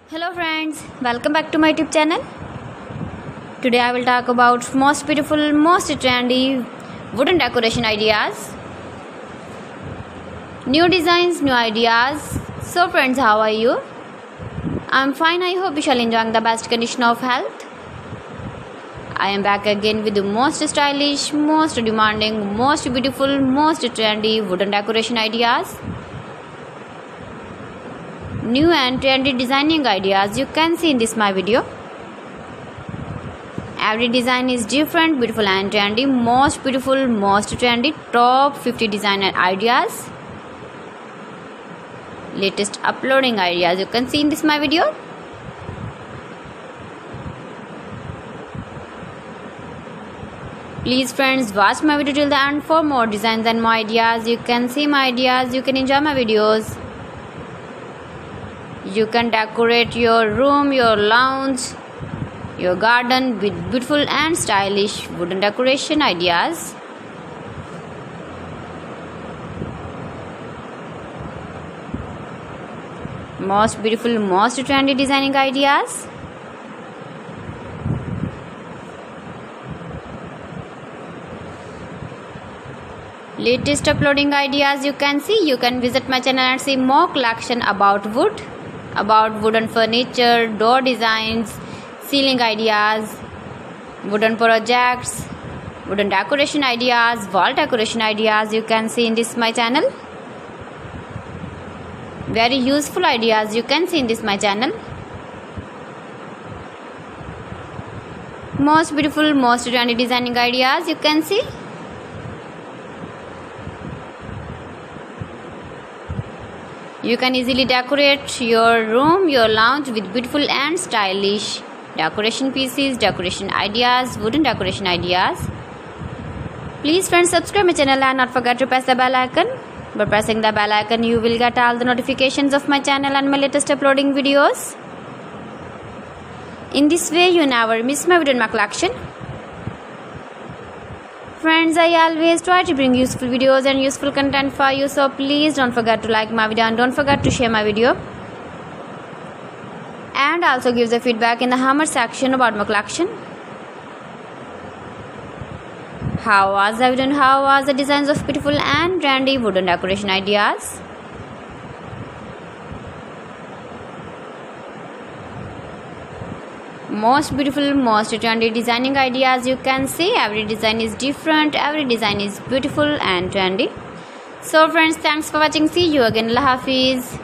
Hello friends, welcome back to my YouTube channel. Today I will talk about most beautiful, most trendy wooden decoration ideas. New designs, new ideas. So friends, how are you? I'm fine. I hope you shall enjoy the best condition of health. I am back again with the most stylish, most demanding, most beautiful, most trendy wooden decoration ideas. New and trendy designing ideas you can see in this my video. Every design is different, beautiful and trendy. Most beautiful, most trendy, top 50 designer ideas. Latest uploading ideas you can see in this my video. Please friends, watch my video till the end for more designs and more ideas. You can see my ideas, you can enjoy my videos. You can decorate your room, your lounge, your garden with beautiful and stylish wooden decoration ideas. Most beautiful, most trendy designing ideas. Latest uploading ideas you can see. You can visit my channel and see more collection about wood, about wooden furniture, door designs, ceiling ideas, wooden projects, wooden decoration ideas, wall decoration ideas you can see in this my channel. Very useful ideas you can see in this my channel. Most beautiful, most trendy designing ideas you can see. You can easily decorate your room, your lounge with beautiful and stylish decoration pieces, decoration ideas, wooden decoration ideas. Please friends, subscribe my channel and not forget to press the bell icon. By pressing the bell icon, you will get all the notifications of my channel and my latest uploading videos. In this way, you never miss my video in my collection. Friends, I always try to bring useful videos and useful content for you, so please don't forget to like my video and don't forget to share my video. And also give the feedback in the comment section about my collection. How was the video and how was the designs of beautiful and trendy wooden decoration ideas? Most beautiful, most trendy designing ideas you can see. Every design is different, every design is beautiful and trendy. So friends, thanks for watching. See you again. Allah Hafiz.